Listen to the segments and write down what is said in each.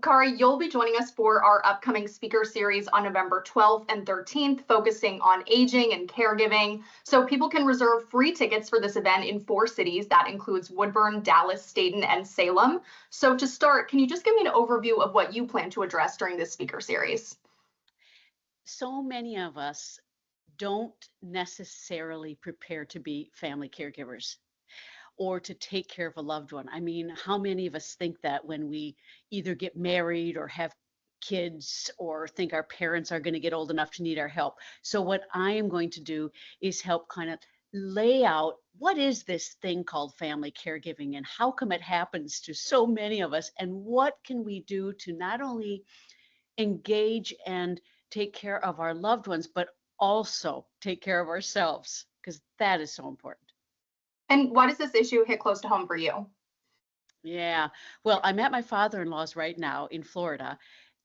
Kari, you'll be joining us for our upcoming speaker series on November 12th and 13th, focusing on aging and caregiving. So people can reserve free tickets for this event in 4 cities. That includes Woodburn, Dallas, Stayton, and Salem. So to start, can you just give me an overview of what you plan to address during this speaker series? So many of us don't necessarily prepare to be family caregivers or to take care of a loved one. I mean, how many of us think that when we either get married or have kids or think our parents are going to get old enough to need our help? So, what I am going to do is help kind of lay out what is this thing called family caregiving and how come it happens to so many of us, and what can we do to not only engage and take care of our loved ones, but also take care of ourselves, because that is so important. And why does this issue hit close to home for you? Yeah. Well, I'm at my father-in-law's right now in Florida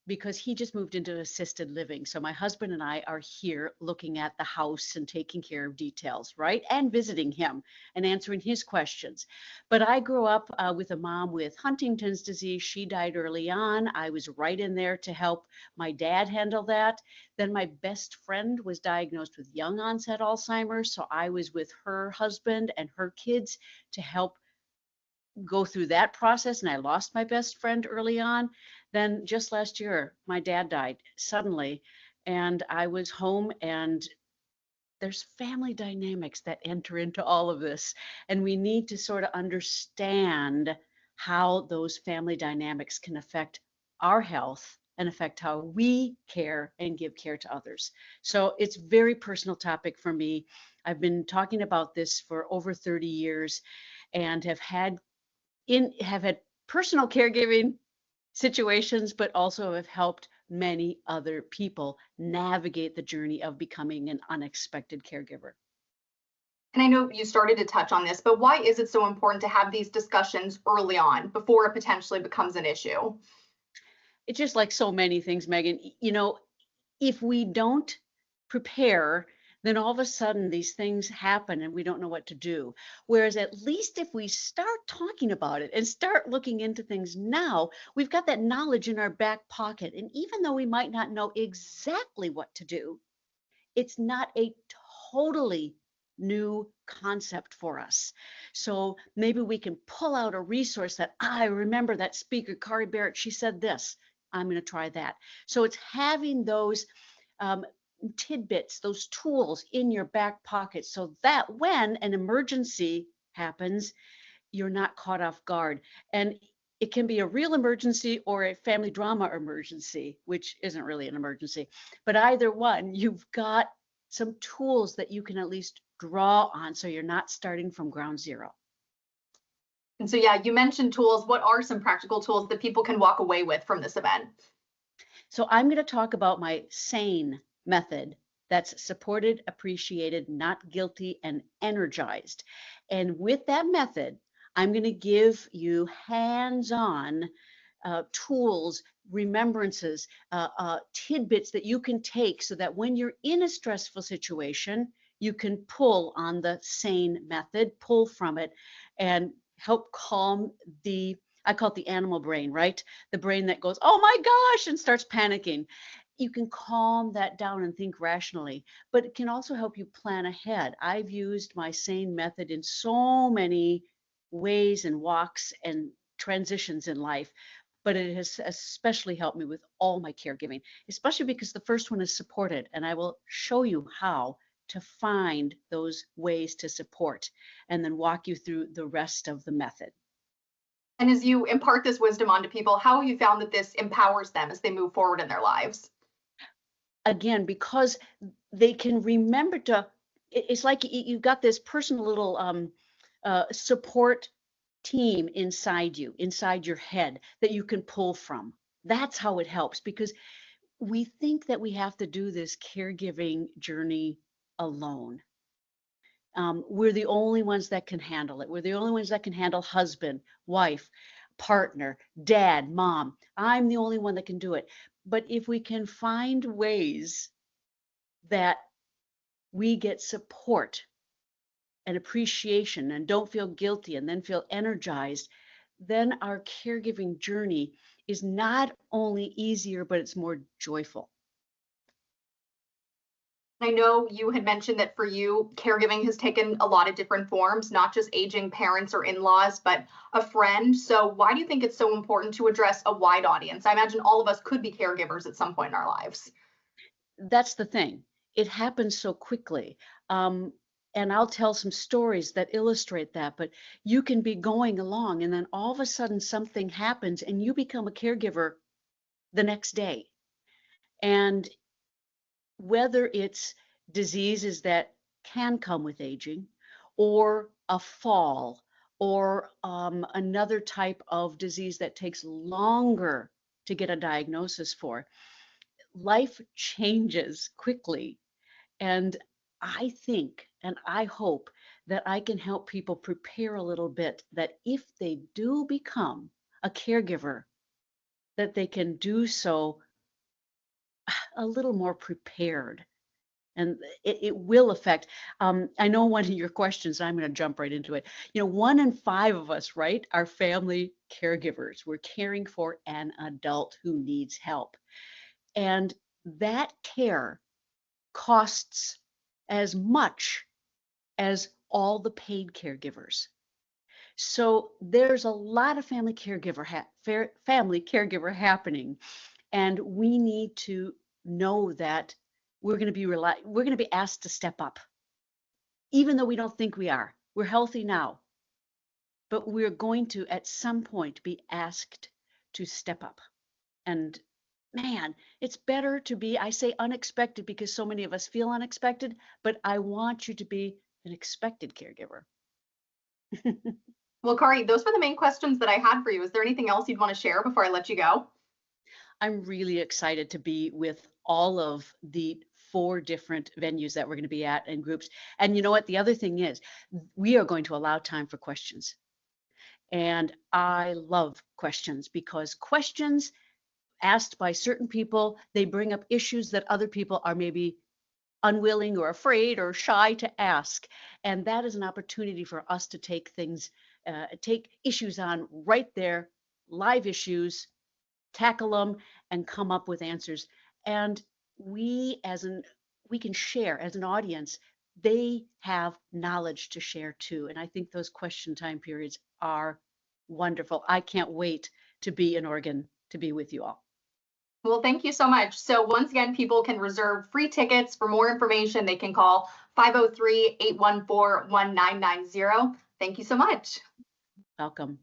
because he just moved into assisted living. So my husband and I are here looking at the house and taking care of details, right? And visiting him and answering his questions. But I grew up with a mom with Huntington's disease. She died early on. I was right in there to help my dad handle that. Then my best friend was diagnosed with young onset Alzheimer's. So I was with her husband and her kids to help go through that process, and I lost my best friend early on. Then just last year, my dad died suddenly, and I was home, and there's family dynamics that enter into all of this, and we need to sort of understand how those family dynamics can affect our health and affect how we care and give care to others. So it's a very personal topic for me. I've been talking about this for over 30 years and have had personal caregiving situations, but also have helped many other people navigate the journey of becoming an unexpected caregiver. And I know you started to touch on this, but why is it so important to have these discussions early on before it potentially becomes an issue? It's just like so many things, Megan. If we don't prepare, then all of a sudden these things happen and we don't know what to do. Whereas at least if we start talking about it and start looking into things now, we've got that knowledge in our back pocket. And even though we might not know exactly what to do, it's not a totally new concept for us. So maybe we can pull out a resource that I remember that speaker, Kari Berit, she said this. I'm going to try that. So it's having those tidbits, those tools in your back pocket so that when an emergency happens, you're not caught off guard. And it can be a real emergency or a family drama emergency, which isn't really an emergency. But either one, you've got some tools that you can at least draw on so you're not starting from ground zero. And so, yeah, you mentioned tools. What are some practical tools that people can walk away with from this event? So I'm going to talk about my SANE method. That's supported, appreciated, not guilty, and energized. And with that method, I'm going to give you hands-on tools, remembrances, tidbits that you can take so that when you're in a stressful situation, you can pull on the SANE method, pull from it, and help calm I call it the animal brain, right? The brain that goes, oh my gosh, and starts panicking. You can calm that down and think rationally, but it can also help you plan ahead. I've used my SANE method in so many ways and walks and transitions in life, but it has especially helped me with all my caregiving, especially because the first one is supported, and I will show you how to find those ways to support and then walk you through the rest of the method. And as you impart this wisdom onto people, how have you found that this empowers them as they move forward in their lives? Again, because they can remember it's like you've got this personal little support team inside you, inside your head that you can pull from. That's how it helps, because we think that we have to do this caregiving journey alone. We're the only ones that can handle it. We're the only ones that can handle husband, wife, partner, dad, mom. I'm the only one that can do it. But if we can find ways that we get support and appreciation and don't feel guilty and then feel energized, then our caregiving journey is not only easier, but it's more joyful. I know you had mentioned that for you, caregiving has taken a lot of different forms, not just aging parents or in-laws, but a friend. So why do you think it's so important to address a wide audience? I imagine all of us could be caregivers at some point in our lives. That's the thing. It happens so quickly. And I'll tell some stories that illustrate that, but you can be going along and then all of a sudden something happens and you become a caregiver the next day. And whether it's diseases that can come with aging, or a fall, or another type of disease that takes longer to get a diagnosis for, life changes quickly. And I think and I hope that I can help people prepare a little bit that if they do become a caregiver, that they can do so a little more prepared. And it will affect. I know one of your questions, I'm going to jump right into it. 1 in 5 of us, right, are family caregivers. We're caring for an adult who needs help. And that care costs as much as all the paid caregivers. So there's a lot of family caregiver happening, and we need to know that we're going to be asked to step up, even though we don't think we are. We're healthy now, but we're going to at some point be asked to step up. And man, it's better to be, I say unexpected because so many of us feel unexpected, but I want you to be an expected caregiver. Well, Kari, those were the main questions that I had for you. Is there anything else you'd want to share before I let you go? I'm really excited to be with all of the 4 different venues that we're going to be at and groups. And you know what? The other thing is, we are going to allow time for questions. And I love questions because questions asked by certain people, they bring up issues that other people are maybe unwilling or afraid or shy to ask. And that is an opportunity for us to take issues on right there, live issues, tackle them, and come up with answers. And we can share as an audience. They have knowledge to share too. And I think those question time periods are wonderful. I can't wait to be in Oregon to be with you all. Well, thank you so much. So once again, people can reserve free tickets. For more information, they can call 503-814-1990. Thank you so much. Welcome.